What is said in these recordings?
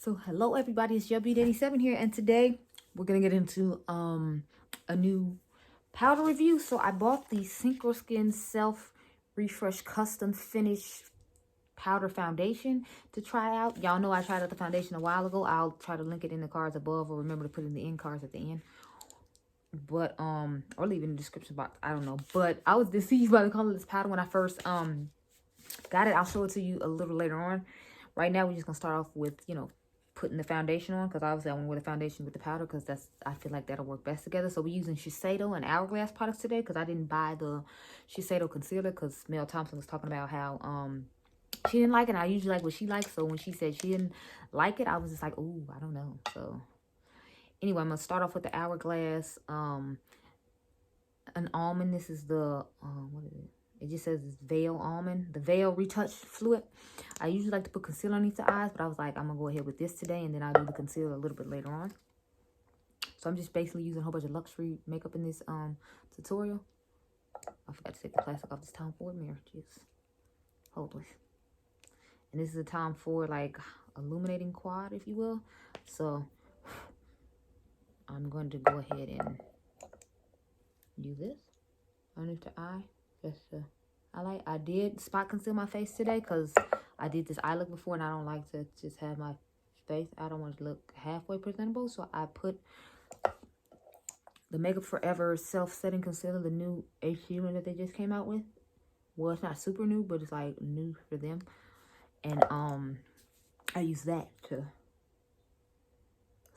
So hello everybody, it's JB87 here, and today we're gonna get into a new powder review. So I bought the Synchro Skin Self Refresh Custom Finish Powder Foundation to try out. Y'all know I tried out the foundation a while ago. I'll try to link it in the cards above, or remember to put it in the end cards at the end. But or leave it in the description box. I don't know. But I was deceived by the color of this powder when I first got it. I'll show it to you a little later on. Right now we're just gonna start off with, putting the foundation on, because obviously I want to wear the foundation with the powder, because I feel like that'll work best together. So we're using Shiseido and Hourglass products today, because I didn't buy the Shiseido concealer because Mel Thompson was talking about how she didn't like it. I usually like what she likes, so when she said she didn't like it, I was just like, ooh, I don't know. So anyway, I'm gonna start off with the Hourglass an almond. This is the what is it? It just says it's Veil Almond, the Veil Retouch Fluid. I usually like to put concealer underneath the eyes, but I was like, I'm going to go ahead with this today, and then I'll do the concealer a little bit later on. So I'm just basically using a whole bunch of luxury makeup in this tutorial. I forgot to take the plastic off this Tom Ford mirror. Jeez. Hopeless. And this is a Tom Ford, like, illuminating quad, if you will. So I'm going to go ahead and use this underneath the eye. Just to highlight. I did spot conceal my face today because I did this eye look before, and I don't like to just have my face. I don't want it to look halfway presentable, so I put the Makeup Forever Self-Setting Concealer, the new HD one that they just came out with. Well, it's not super new, but it's like new for them. And I used that to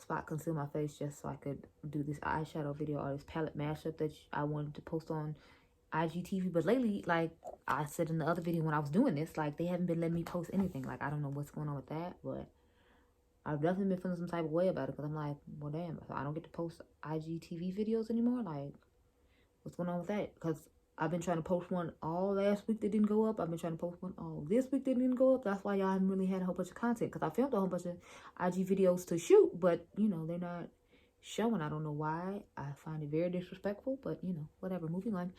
spot conceal my face just so I could do this eyeshadow video or this palette mashup that I wanted to post on IGTV. But lately, like I said in the other video when I was doing this, like they haven't been letting me post anything. Like I don't know what's going on with that, but I've definitely been feeling some type of way about it, because I'm like, well, damn, I don't get to post IGTV videos anymore. Like, what's going on with that? Because I've been trying to post one all last week that didn't go up. I've been trying to post one all this week that didn't go up. That's why y'all haven't really had a whole bunch of content, because I filmed a whole bunch of IG videos to shoot, but they're not showing. I don't know why. I find it very disrespectful, but whatever. Moving on.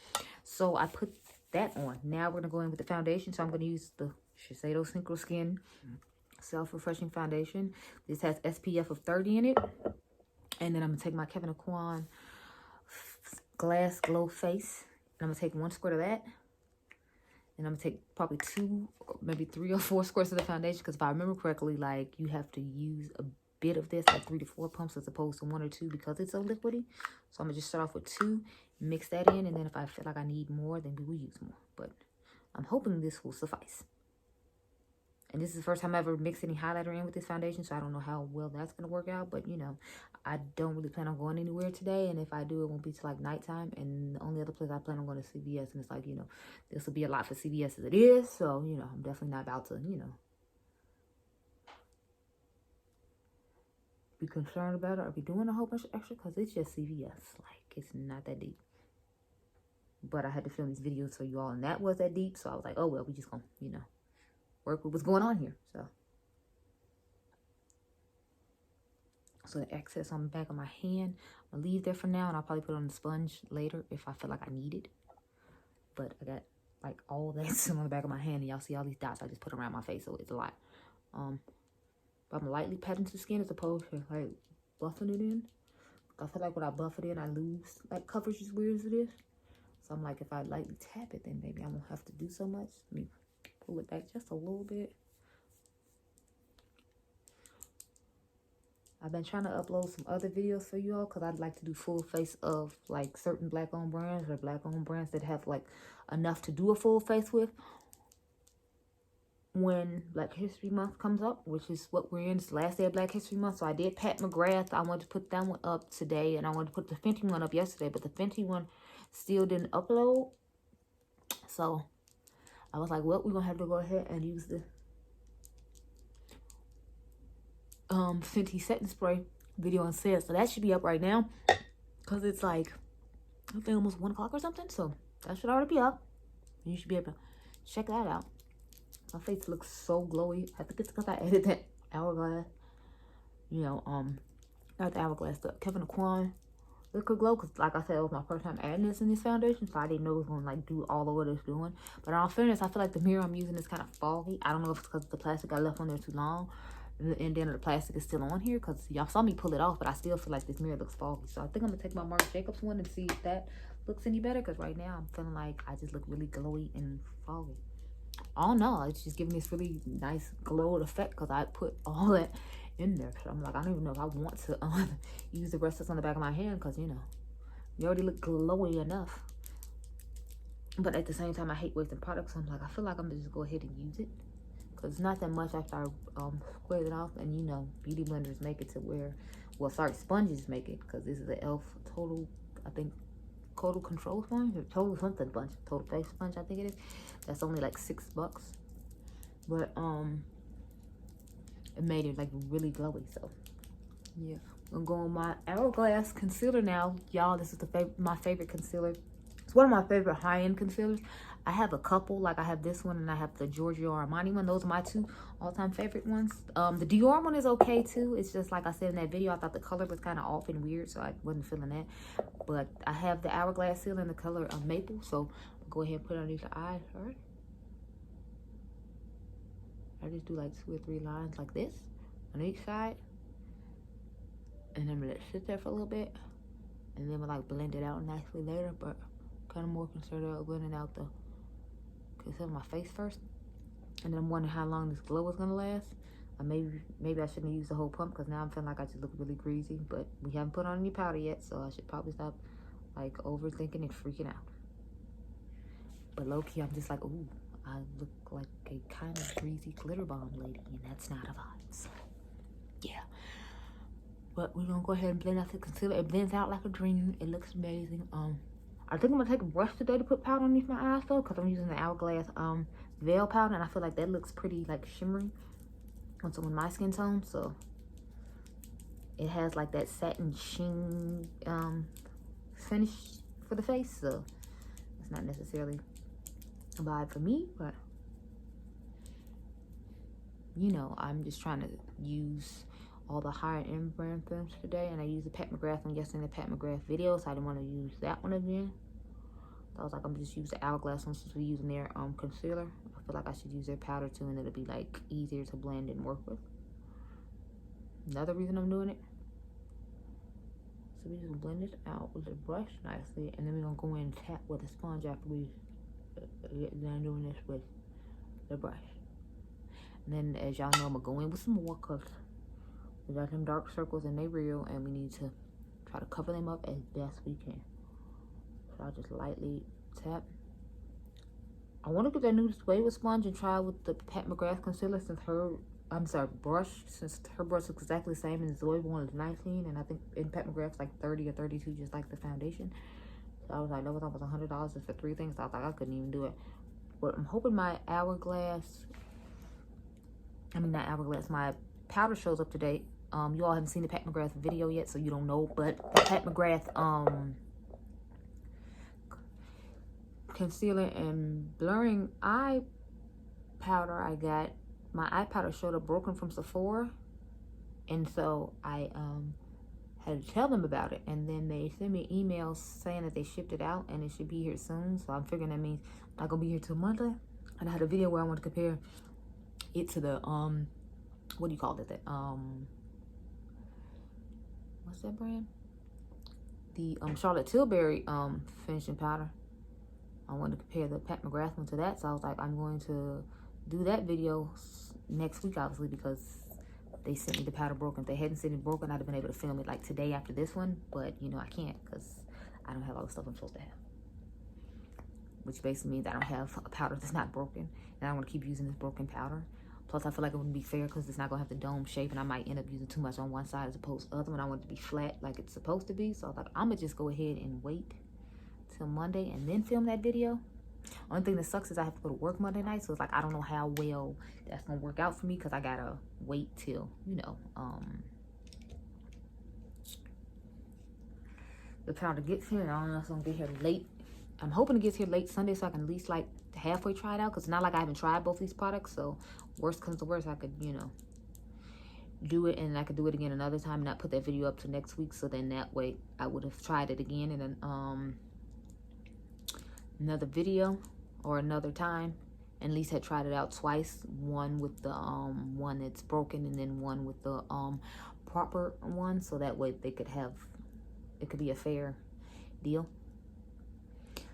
So I put that on. Now we're gonna go in with the foundation. So I'm gonna use the Shiseido Synchro Skin Self-Refreshing Foundation. This has SPF of 30 in it. And then I'm gonna take my Kevin Aucoin Glass Glow Face, and I'm gonna take 1 squirt of that. And I'm gonna take probably 2, maybe 3 or 4 squirts of the foundation, because if I remember correctly, like you have to use a bit of this, like 3 to 4 pumps as opposed to 1 or 2, because it's so liquidy. So I'm gonna just start off with 2, mix that in, and then if I feel like I need more, then we will use more. But I'm hoping this will suffice. And this is the first time I ever mixed any highlighter in with this foundation, so I don't know how well that's gonna work out. But I don't really plan on going anywhere today, and if I do, it won't be till like nighttime. And the only other place I plan on going to CVS, and it's like, this will be a lot for CVS as it is. So I'm definitely not about to be concerned about it or be doing a whole bunch of extra, because it's just CVS. Like, it's not that deep. But I had to film these videos for you all, and that was that deep. So I was like, oh well, we just gonna work with what's going on here. So the excess on the back of my hand, I'm gonna leave there for now, and I'll probably put it on the sponge later if I feel like I need it. But I got like all that still on the back of my hand, and y'all see all these dots I just put around my face, so it's a lot. But I'm lightly patting the skin as opposed to like buffing it in. I feel like when I buff it in, I lose like coverage, as weird as it is. So I'm like, if I lightly tap it, then maybe I won't have to do so much. Let me pull it back just a little bit. I've been trying to upload some other videos for you all, because I'd like to do full face of like certain black-owned brands, or black-owned brands that have like enough to do a full face with when Black History Month comes up, which is what we're in. It's the last day of Black History Month. So I did Pat McGrath. I wanted to put that one up today, and I wanted to put the Fenty one up yesterday, but the Fenty one still didn't upload. So I was like, well, we're gonna have to go ahead and use the Fenty setting spray video on sale. So that should be up right now, because it's like, I think almost 1 o'clock or something. So that should already be up. You should be able to check that out. My face looks so glowy. I think it's because I added that Hourglass, not the Hourglass, the Kevin Aucoin Liquid Glow, because like I said, it was my first time adding this in this foundation, so I didn't know it was going to like do all of what it's doing. But in all fairness, I feel like the mirror I'm using is kind of foggy. I don't know if it's because the plastic I left on there too long, and then the plastic is still on here because y'all saw me pull it off, but I still feel like this mirror looks foggy. So I think I'm gonna take my Marc Jacobs one and see if that looks any better, because right now I'm feeling like I just look really glowy and foggy. Oh no, it's just giving this really nice glowed effect because I put all that in there. So I'm like, I don't even know if I want to use the rest that's on the back of my hand, because you know, you already look glowy enough. But at the same time, I hate wasting products. So I'm like, I feel like I'm gonna just go ahead and use it, because it's not that much after I squared it off. And you know, beauty blenders make it to where, well, sorry, sponges make it, because this is an e.l.f. total, I think, total control sponge, or total something sponge, total face sponge, I think it is. That's only like $6, but it made it like really glowy. So yeah, I'm going with my Hourglass concealer now, y'all. This is my favorite concealer. It's one of my favorite high-end concealers. I have a couple, like I have this one and I have the Giorgio Armani one. Those are my two all-time favorite ones. The Dior one is okay too. It's just like I said in that video, I thought the color was kind of off and weird, so I wasn't feeling that. But I have the Hourglass seal in the color of maple, so I'll go ahead and put it underneath the eyes. All right. I just do like 2 or 3 lines like this on each side, and then let it sit there for a little bit, and then we'll like blend it out nicely later. But kind of more concerned about blending out the concealer on my face first, and then I'm wondering how long this glow is gonna last. Maybe I shouldn't use the whole pump, because now I'm feeling like I just look really greasy. But we haven't put on any powder yet, so I should probably stop like overthinking and freaking out. But low-key, I'm just like, ooh, I look like a kind of greasy glitter bomb lady, and that's not a vibe. So yeah, but we're gonna go ahead and blend out the concealer. It blends out like a dream. It looks amazing. I think I'm gonna take a brush today to put powder underneath my eyes though, because I'm using the Hourglass veil powder, and I feel like that looks pretty like shimmery on some of my skin tone. So it has like that satin sheen finish for the face, so it's not necessarily a vibe for me. But you know, I'm just trying to use all the higher end brand films today, and I used the Pat McGrath one yesterday in the Pat McGrath video, so I didn't want to use that one again. So I was like, I'm just use the Hourglass one since we're using their concealer. I feel like I should use their powder too, and it'll be like easier to blend and work with. Another reason I'm doing it. So we just blend this out with the brush nicely, and then we're gonna go in and tap with a sponge after we get done doing this with the brush. And then, as y'all know, I'm gonna go in with some more, because we got them dark circles and they real, and we need to try to cover them up as best we can. So I'll just lightly tap. I want to get that new Shiseido sponge and try with the Pat McGrath concealer, since brush, since her brush looks exactly the same, and the Zoe one is 19, and I think in Pat McGrath's like 30 or 32, just like the foundation. So I was like, that was almost $100 just for 3 things. So I was like, I couldn't even do it. But I'm hoping my my powder shows up to date. You all haven't seen the Pat McGrath video yet, so you don't know, but the Pat McGrath concealer and blurring eye powder I got, my eye powder showed up broken from Sephora, and so I had to tell them about it, and then they sent me emails saying that they shipped it out and it should be here soon. So I'm figuring that means I'm not gonna be here till Monday. And I had a video where I want to compare it to the what do you call it, that what's that brand, the Charlotte Tilbury finishing powder. I wanted to compare the Pat McGrath one to that, so I was like, I'm going to do that video next week, obviously, because they sent me the powder broken. If they hadn't sent it broken, I'd have been able to film it like today after this one, but you know, I can't, because I don't have all the stuff I'm supposed to have, which basically means I don't have a powder that's not broken, and I want to keep using this broken powder. Plus, I feel like it wouldn't be fair, because it's not going to have the dome shape, and I might end up using too much on one side as opposed to the other one. I want it to be flat like it's supposed to be, so I thought I'm going to just go ahead and wait till Monday and then film that video. Only thing that sucks is I have to go to work Monday night, so it's like I don't know how well that's gonna work out for me, because I gotta wait till, you know, the powder gets here. And I don't know if it's gonna get here late. I'm hoping it gets here late Sunday, so I can at least like halfway try it out, because it's not like I haven't tried both these products. So worst comes to worst, I could, you know, do it, and I could do it again another time and not put that video up to next week. So then that way I would have tried it again in an another video or another time, And Lisa had tried it out twice. One with the one that's broken, and then one with the proper one, so that way they could have, it could be a fair deal.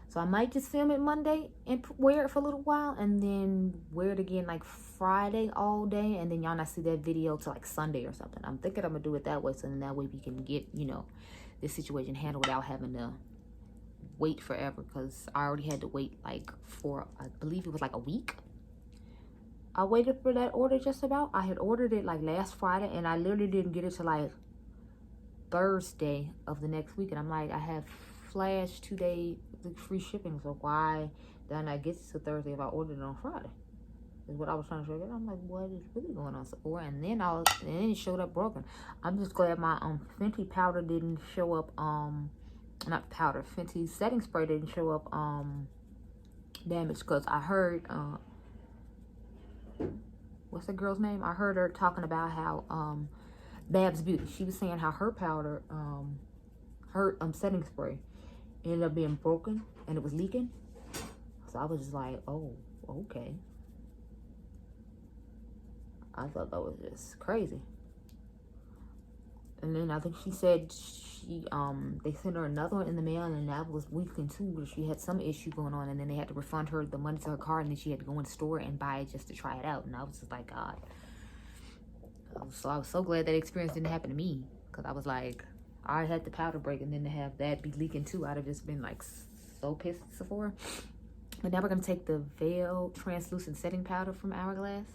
So I might just film it Monday and wear it for a little while, and then wear it again like Friday all day, and then y'all not see that video till like Sunday or something. I'm thinking I'm gonna do it that way, so then that way we can get, you know, this situation handled without having to wait forever, because I already had to wait like for, I believe it was like a week. I waited for that order just about. I had ordered it like last Friday, and I literally didn't get it till like Thursday of the next week. And I'm like, I have flash 2-day free shipping, so why did I not get it till Thursday if I ordered it on Friday? Is what I was trying to figure out. I'm like, what is really going on? So, and then it showed up broken. I'm just glad my Fenty powder didn't show up, not powder, Fenty setting spray didn't show up damaged, because I heard what's the girl's name? I heard her talking about how Babs Beauty, she was saying how her powder, her setting spray ended up being broken and it was leaking. So I was just like, oh, okay. I thought that was just crazy. And then I think she said they sent her another one in the mail, and that was weekend too, where she had some issue going on, and then they had to refund her the money to her card, and then she had to go in the store and buy it just to try it out. And I was just like, God. So I was so glad that experience didn't happen to me, because I was like, I had the powder break, and then to have that be leaking too, I'd have just been like so pissed at Sephora. But now we're gonna take the Veil translucent setting powder from Hourglass.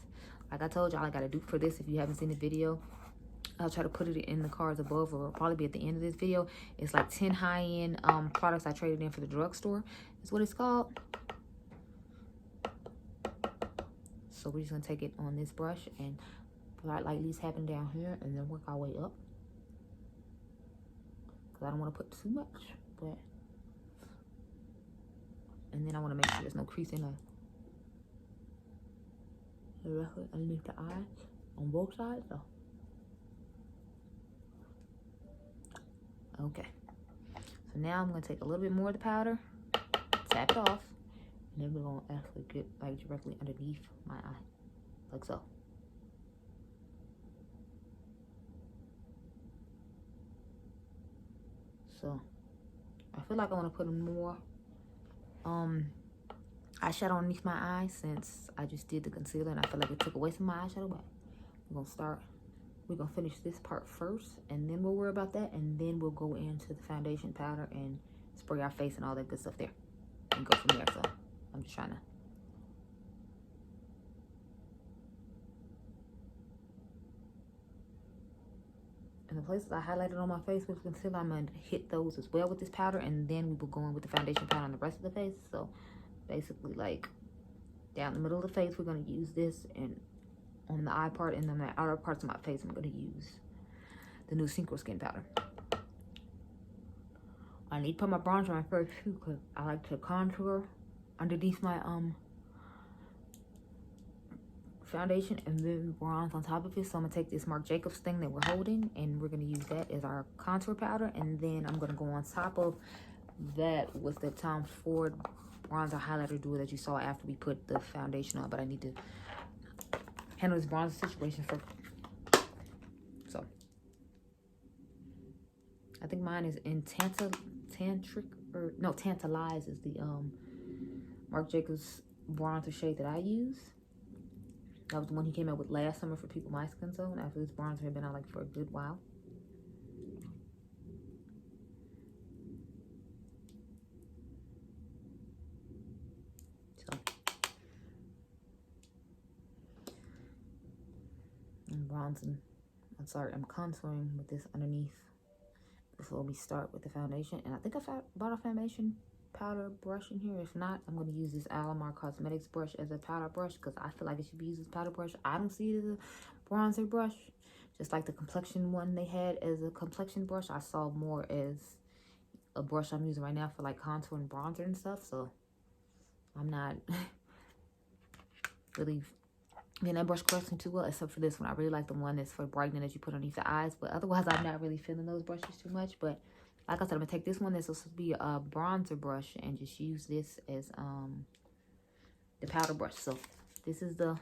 Like I told y'all, I got a dupe for this. If you haven't seen the video, I'll try to put it in the cards above, or it'll probably be at the end of this video. It's like 10 high-end products I traded in for the drugstore. That's what it's called. So we're just gonna take it on this brush and like these happen down here, and then work our way up. Cause I don't want to put too much, but and then I want to make sure there's no crease in directly underneath the eyes on both sides. So. Okay, so now I'm going to take a little bit more of the powder, tap it off, and then we're going to actually get like directly underneath my eye, like so. So, I feel like I want to put more eyeshadow underneath my eye, since I just did the concealer, and I feel like it took away some of my eyeshadow, but we're gonna finish this part first, and then we'll worry about that, and then we'll go into the foundation powder and spray our face and all that good stuff there, and go from there. So I'm just trying to. And the places I highlighted on my face with concealer, I'm gonna hit those as well with this powder, and then we will go in with the foundation powder on the rest of the face. So basically, like down the middle of the face, we're gonna use this, and on the eye part, and then the outer parts of my face, I'm gonna use the new Synchro skin powder. I need to put my bronzer on first too, because I like to contour underneath my foundation and then bronze on top of it. So I'm gonna take this Marc Jacobs thing that we're holding, and we're gonna use that as our contour powder, and then I'm gonna go on top of that with the Tom Ford bronzer highlighter duo that you saw after we put the foundation on. But I need to handle this bronzer situation first. So I think mine is in Tantalize is the Marc Jacobs bronzer shade that I use. That was the one he came out with last summer for people my skin tone, after this bronzer had been out like for a good while. So I'm bronzing. I'm contouring with this underneath before we start with the foundation. And I think I bought a foundation powder brush in here. If not, I'm going to use this Alamar Cosmetics brush as a powder brush, because I feel like it should be used as a powder brush. I don't see it as a bronzer brush. Just like the complexion one they had as a complexion brush, I saw more as a brush I'm using right now for like contour and bronzer and stuff. So I'm not really getting that brush collection too well, except for this one. I really like the one that's for brightening that you put underneath the eyes, but otherwise I'm not really feeling those brushes too much. But like I said, I'm gonna take this one that's supposed to be a bronzer brush and just use this as the powder brush. So this is the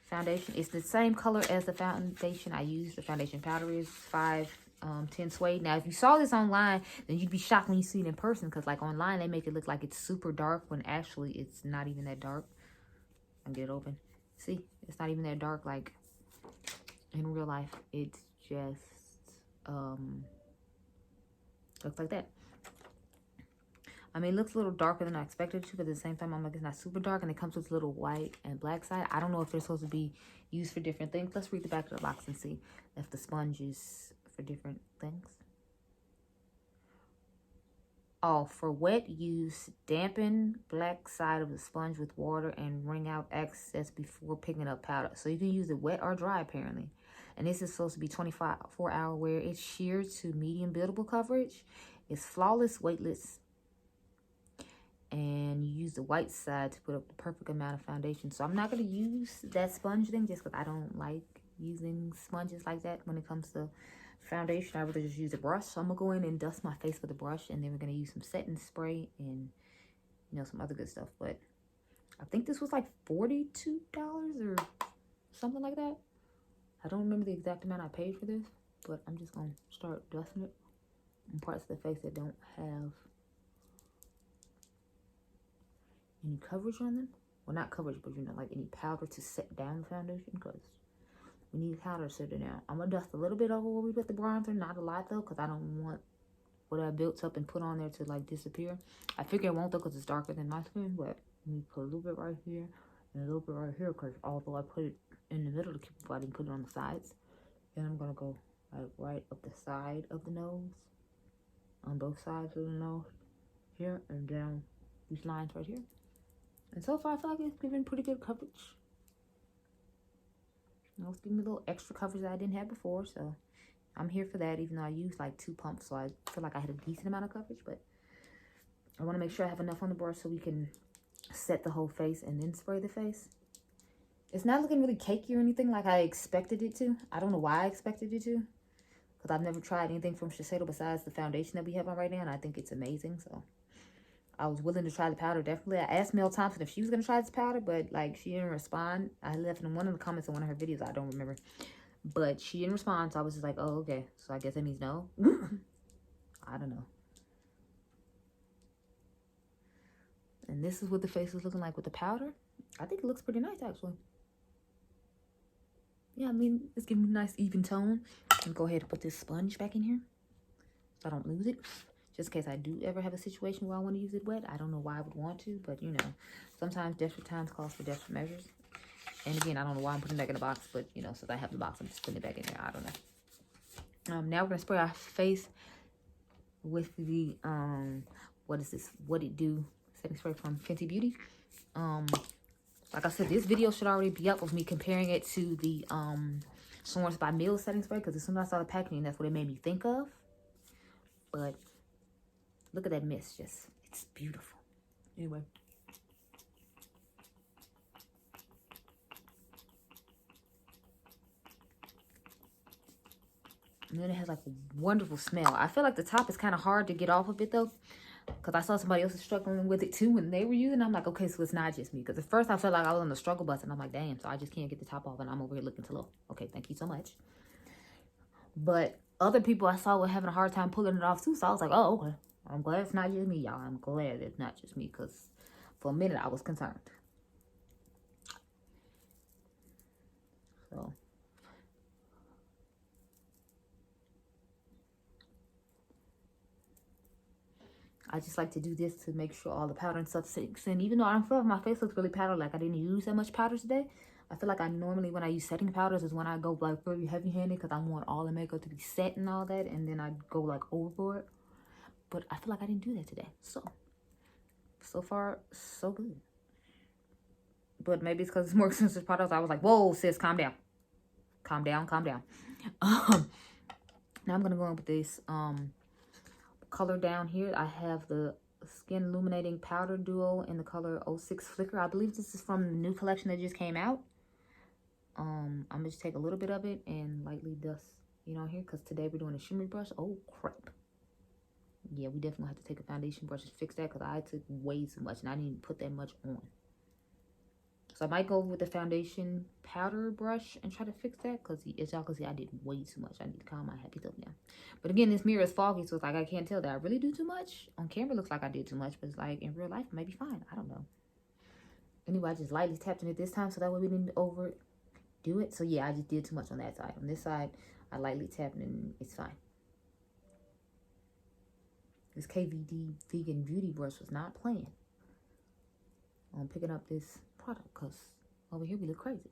foundation. It's the same color as the foundation I use. The foundation powder is 510 suede. Now, if you saw this online, then you'd be shocked when you see it in person, because like online they make it look like it's super dark when actually it's not even that dark. I'll get it open. See, it's not even that dark like in real life. It's just looks like that. I mean, it looks a little darker than I expected it to, but at the same time, I'm like, it's not super dark, and it comes with a little white and black side. I don't know if they're supposed to be used for different things. Let's read the back of the box and see if the sponge is for different things. Oh, for wet use, dampen black side of the sponge with water and wring out excess before picking up powder. So you can use it wet or dry, apparently. And this is supposed to be 24-hour wear. It's sheer to medium buildable coverage. It's flawless, weightless. And you use the white side to put up the perfect amount of foundation. So I'm not going to use that sponge thing just because I don't like using sponges like that when it comes to foundation. I rather just use a brush. So I'm going to go in and dust my face with a brush, and then we're going to use some setting spray and, you know, some other good stuff. But I think this was like $42 or something like that. I don't remember the exact amount I paid for this, but I'm just going to start dusting it in parts of the face that don't have any coverage on them. Well, not coverage, but you know, like any powder to set down the foundation, because we need powder to set it down. I'm gonna dust a little bit over where we put the bronzer, not a lot though, because I don't want what I built up and put on there to like disappear. I figure it won't though, because it's darker than my skin, but we put a little bit right here and a little bit right here, because although I put it in the middle to keep it, I didn't put it on the sides. Then I'm gonna go like right up the side of the nose, on both sides of the nose here, and down these lines right here. And so far, I feel like it's giving pretty good coverage. You know, it's giving me a little extra coverage that I didn't have before. So I'm here for that, even though I used like 2 pumps. So I feel like I had a decent amount of coverage. But I want to make sure I have enough on the brush so we can set the whole face and then spray the face. It's not looking really cakey or anything like I expected it to. I don't know why I expected it to, because I've never tried anything from Shiseido besides the foundation that we have on right now. And I think it's amazing. So I was willing to try the powder, definitely. I asked Mel Thompson if she was going to try this powder, but, like, she didn't respond. I left in one of the comments on one of her videos. I don't remember. But she didn't respond, so I was just like, oh, okay. So I guess that means no. I don't know. And this is what the face is looking like with the powder. I think it looks pretty nice, actually. Yeah, I mean, it's giving me a nice even tone. I'm going to go ahead and put this sponge back in here so I don't lose it. Just in case I do ever have a situation where I want to use it wet. I don't know why I would want to, but you know, sometimes desperate times calls for desperate measures. And again, I don't know why I'm putting it back in the box, but you know, since I have the box, I'm just putting it back in there. I don't know. Now we're gonna spray our face with the what is this? What It Do setting spray from Fenty Beauty. Like I said, this video should already be up of me comparing it to the Source by Mills setting spray, because as soon as I saw the packaging, that's what it made me think of. But look at that mist, just, it's beautiful. Anyway. And then it has like a wonderful smell. I feel like the top is kind of hard to get off of it though, because I saw somebody else was struggling with it too when they were using it. I'm like, okay, so it's not just me. Because at first I felt like I was on the struggle bus, and I'm like, damn, so I just can't get the top off, and I'm over here looking too low. Okay, thank you so much. But other people I saw were having a hard time pulling it off too, so I was like, oh, okay. I'm glad it's not just me, y'all. I'm glad it's not just me, because for a minute I was concerned. So I just like to do this to make sure all the powder and stuff sinks in. Even though I don't feel like my face looks really powdered, like I didn't use that much powder today. I feel like I normally, when I use setting powders, is when I go like really heavy-handed, because I want all the makeup to be set and all that, and then I go like overboard. But I feel like I didn't do that today. So far, so good. But maybe it's because it's more expensive products. I was like, whoa, sis, calm down. Calm down, calm down. Now I'm going to go in with this color down here. I have the Skin Illuminating Powder Duo in the color 06 Flicker. I believe this is from the new collection that just came out. I'm going to just take a little bit of it and lightly dust, you know, here. Because today we're doing a shimmery brush. Oh, crap. Yeah, we definitely have to take a foundation brush and fix that, because I took way too much and I didn't put that much on. So I might go with the foundation powder brush and try to fix that, because as y'all can see, I did way too much. I need to calm my happy self down. But again, this mirror is foggy, so it's like I can't tell that I really do too much. On camera, it looks like I did too much, but it's like in real life, it may be fine. I don't know. Anyway, I just lightly tapped in it this time, so that way we didn't overdo it. So yeah, I just did too much on that side. On this side, I lightly tapped and it's fine. This KVD Vegan Beauty Brush was not playing on picking up this product, because over here we look crazy.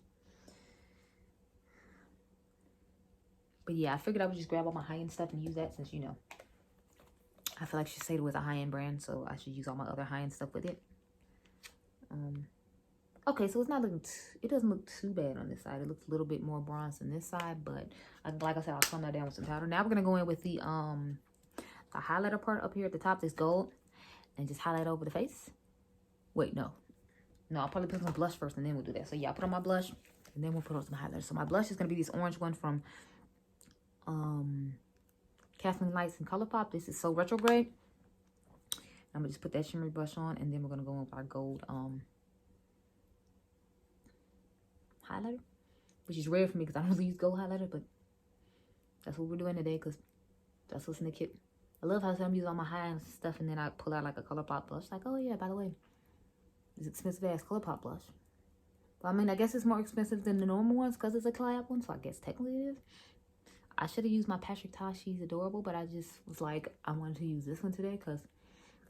But yeah, I figured I would just grab all my high-end stuff and use that, since, you know, I feel like Shiseido was a high-end brand, so I should use all my other high-end stuff with it. Okay, so it's not looking, it doesn't look too bad on this side. It looks a little bit more bronze on this side, but like I said, I'll calm that down with some powder. Now we're gonna go in with the highlighter part up here at the top, this gold, and just highlight over the face. Wait, no, I'll probably put on blush first, and then we'll do that. So yeah, I'll put on my blush, and then we'll put on some highlighter. So my blush is gonna be this orange one from Kathleen Lights and ColourPop. This is So Retrograde. I'm gonna just put that shimmery brush on, and then we're gonna go in with our gold highlighter, which is rare for me because I don't really use gold highlighter, but that's what we're doing today, because that's what's in the kit. I love how some use all my high-end stuff, and then I pull out like a ColourPop blush. Like, oh yeah, by the way, this expensive ass ColourPop blush. But I mean, I guess it's more expensive than the normal ones because it's a collab one, so I guess technically it is. I should have used my Patrick Ta. She's adorable, but I just was like, I wanted to use this one today because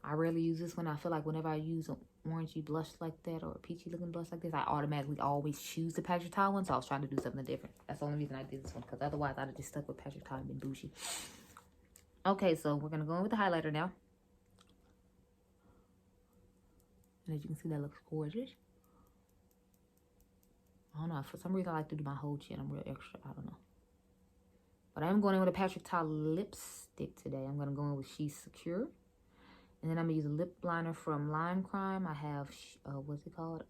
I rarely use this one. I feel like whenever I use an orangey blush like that or a peachy looking blush like this, I automatically always choose the Patrick Ta one. So I was trying to do something different. That's the only reason I did this one, because otherwise I'd have just stuck with Patrick Ta and been bougie. Okay, so we're going to go in with the highlighter now. And as you can see, that looks gorgeous. I don't know. For some reason, I like to do my whole chin. I'm real extra. I don't know. But I am going in with a Patrick Ta lipstick today. I'm going to go in with She's Secure. And then I'm going to use a lip liner from Lime Crime. I have, what's it called?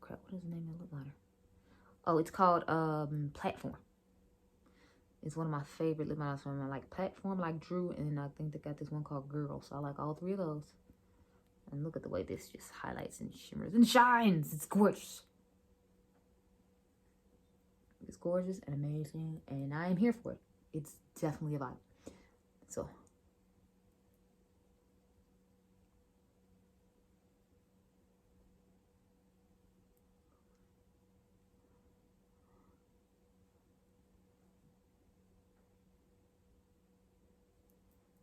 Crap, what is the name of the lip liner? Oh, it's called Platform. It's one of my favorite lip liners from like Platform, like Drew. And I think they got this one called Girl. So I like all three of those. And look at the way this just highlights and shimmers and shines. It's gorgeous. It's gorgeous and amazing, and I am here for it. It's definitely a vibe. So,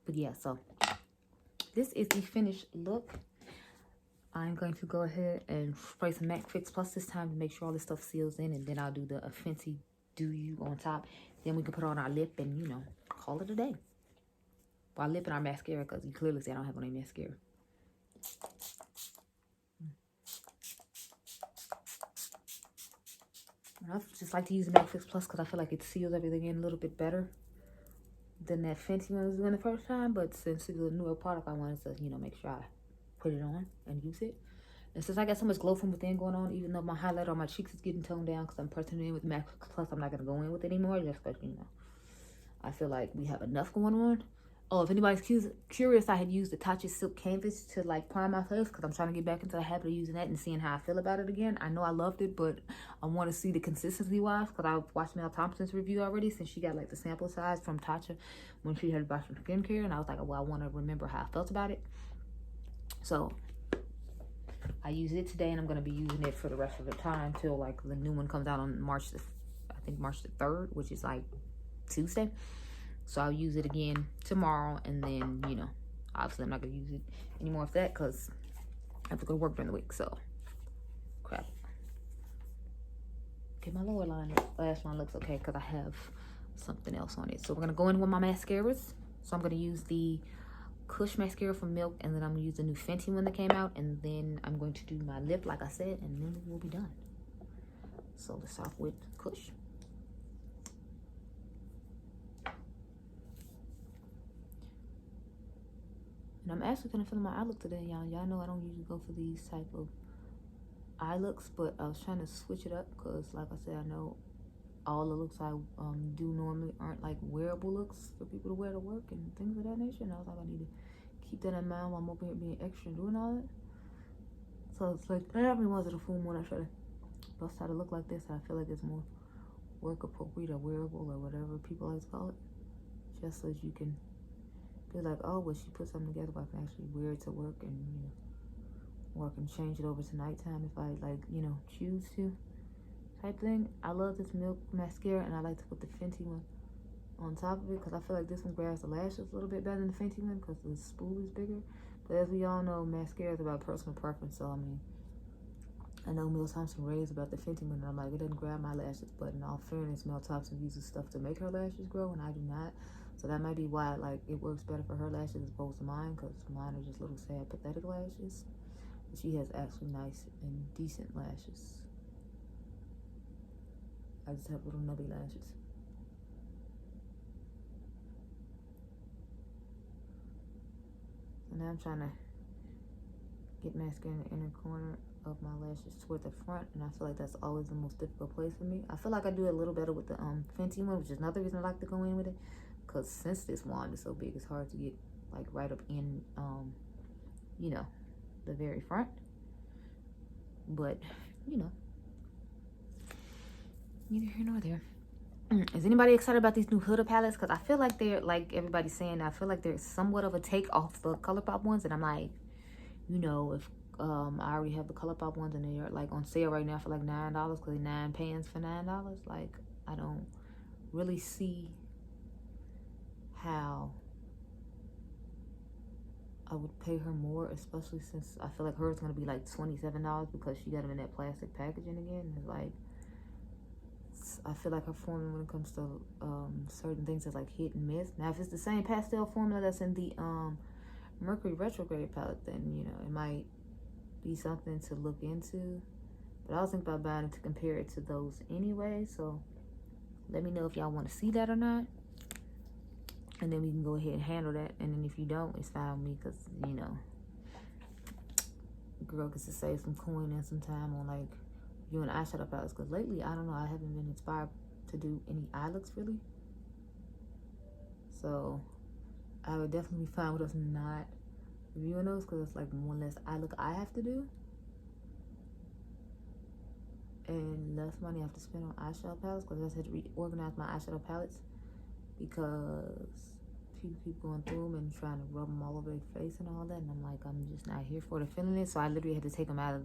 but yeah, so this is the finished look. I'm going to go ahead and spray some MAC Fix Plus this time to make sure all this stuff seals in, and then I'll do the Fenty Do You on top. Then we can put on our lip and, you know, call it a day. Well, our lip and our mascara, because you clearly see I don't have any mascara. I just like to use the MAC Fix Plus because I feel like it seals everything in a little bit better than that Fenty one I was doing the first time. But since it was a newer product, I wanted to, you know, make sure I put it on and use it. And since I got so much glow from within going on, even though my highlighter on my cheeks is getting toned down because I'm pressing it in with MAC Plus, I'm not going to go in with it anymore just because, you know, I feel like we have enough going on. Oh, if anybody's curious, I had used the Tatcha Silk Canvas to like prime my face because I'm trying to get back into the habit of using that and seeing how I feel about it again. I know I loved it, but I want to see the consistency wise because I watched Mel Thompson's review already since she got like the sample size from Tatcha when she had bought some skincare, and I was like, well, I want to remember how I felt about it. So I use it today, and I'm going to be using it for the rest of the time till like the new one comes out on March the 3rd, which is like Tuesday. So I'll use it again tomorrow, and then, you know, obviously I'm not going to use it anymore after that because I have to go to work during the week. So, crap. Okay, my lower lash line looks okay because I have something else on it. So we're going to go in with my mascaras. So I'm going to use the Kush mascara from Milk, and then I'm going to use the new Fenty one that came out, and then I'm going to do my lip like I said, and then we'll be done. So let's start with Kush. And I'm actually gonna fill in my eye look today, y'all. Y'all know I don't usually go for these type of eye looks, but I was trying to switch it up because, like I said, I know all the looks I do normally aren't like wearable looks for people to wear to work and things of that nature. And I was like, I need to keep that in mind while I'm over here being extra and doing all that. So it's like, every once in a full moon I try to bust how to look like this. I feel like it's more work appropriate or wearable or whatever people like to call it. Just so that you can be like, oh, well, she put something together, but I can actually wear it to work and, you know, or I can change it over to nighttime if I, like, you know, choose to type thing. I love this Milk mascara, and I like to put the Fenty one on top of it because I feel like this one grabs the lashes a little bit better than the Fenty one because the spool is bigger. But as we all know, mascara is about personal preference. So, I mean, I know Mel Thompson raves about the Fenty one, and I'm like, it doesn't grab my lashes. But in all fairness, Mel Thompson uses stuff to make her lashes grow, and I do not. So that might be why, like, it works better for her lashes as opposed to mine, because mine are just little sad, pathetic lashes. But she has actually nice and decent lashes. I just have little nubby lashes. So now I'm trying to get mascara in the inner corner of my lashes toward the front, and I feel like that's always the most difficult place for me. I feel like I do it a little better with the Fenty one, which is another reason I like to go in with it, because since this wand is so big, it's hard to get like right up in you know, the very front. But you know, neither here nor there. Is anybody excited about these new Huda palettes? Because I feel like they're, like everybody's saying, I feel like they're somewhat of a take off the ColourPop ones, and I'm like, you know, if I already have the ColourPop ones and they're like on sale right now for like $9 because they're 9 pans for $9. Like, I don't really see how I would pay her more, especially since I feel like hers gonna be like $27 because she got them in that plastic packaging again. It's like, I feel like her formula when it comes to certain things is like hit and miss. Now, if it's the same pastel formula that's in the Mercury retrograde palette, then, you know, it might be something to look into. But I was thinking about buying it to compare it to those anyway. So let me know if y'all want to see that or not, and then we can go ahead and handle that. And then if you don't, it's fine with me, because, you know, girl gets to save some coin and some time on like doing eyeshadow palettes, because lately, I don't know, I haven't been inspired to do any eye looks really. So I would definitely be fine with us not reviewing those, because it's like one less eye look I have to do, and less money I have to spend on eyeshadow palettes, because I just had to reorganize my eyeshadow palettes because people keep going through them and trying to rub them all over their face and all that, and I'm like, I'm just not here for the feeling it. So I literally had to take them out of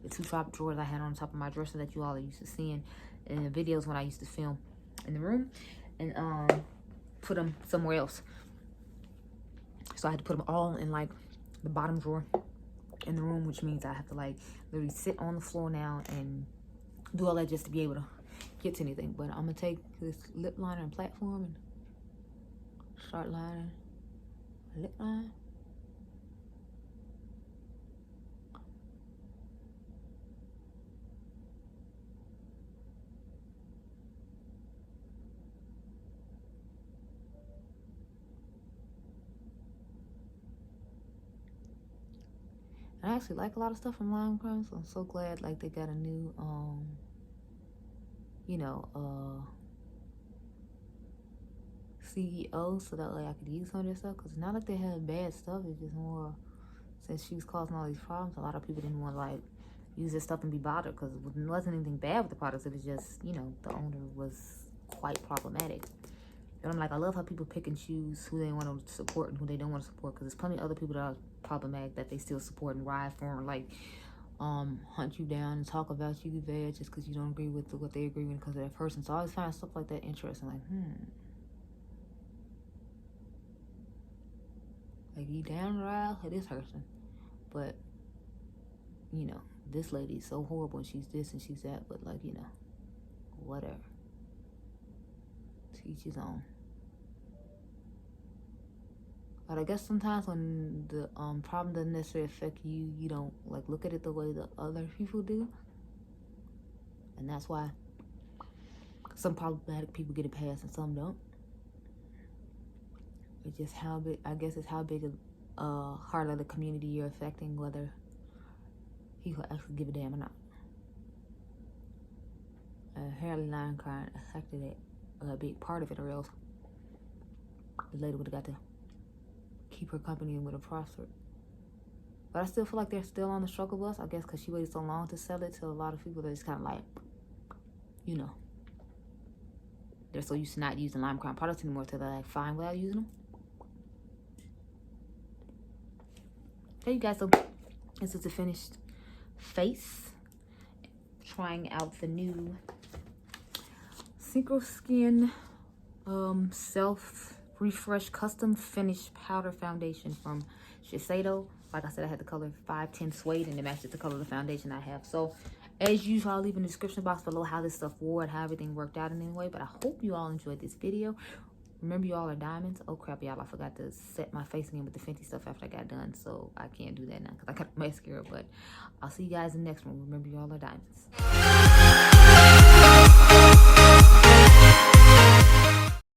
the 2 top drawers I had on top of my dresser that you all are used to seeing in the videos when I used to film in the room, and put them somewhere else. So I had to put them all in like the bottom drawer in the room, which means I have to like literally sit on the floor now and do all that just to be able to get to anything. But I'm gonna take this lip liner and platform and start lining a lip line. And I actually like a lot of stuff from Lime Crime, so I'm so glad like they got a new you know, CEO, so that like I could use some of their stuff, because it's not like they had bad stuff. It's just more, since she was causing all these problems, a lot of people didn't want to like use this stuff and be bothered, because it wasn't anything bad with the products. It was just, you know, the owner was quite problematic. And I'm like, I love how people pick and choose who they want to support and who they don't want to support, because there's plenty of other people that are problematic that they still support and ride for, and like hunt you down and talk about you bad just because you don't agree with what they agree with because of that person. So I always find stuff like that interesting. Like, like, you down the aisle for this person, but you know, this lady's so horrible and she's this and she's that, but like, you know, whatever. To each his own. But I guess sometimes when the problem doesn't necessarily affect you, you don't like look at it the way the other people do. And that's why some problematic people get it passed and some don't. It's just how big, I guess it's how big a heart of the community you're affecting, whether people actually give a damn or not. Apparently Lion Crime affected it, a big part of it, or else the lady would have got to keep her company and would have prospered. But I still feel like they're still on the struggle bus, I guess, because she waited so long to sell it to a lot of people that it's kind of like, you know, they're so used to not using Lime Crime products anymore till they're like fine without using them. Okay, you guys, so this is the finished face. Trying out the new Synchro Skin Self Refresh Custom Finish Powder Foundation from Shiseido. Like I said, I had the color 510 Suede and it matches the color of the foundation I have. So as usual, I'll leave in the description box below how this stuff wore and how everything worked out in any way. But I hope you all enjoyed this video. Remember, you all are diamonds. Oh crap, y'all, I forgot to set my face again with the Fenty stuff after I got done, so I can't do that now because I got mascara. But I'll see you guys in the next one. Remember, you all are diamonds.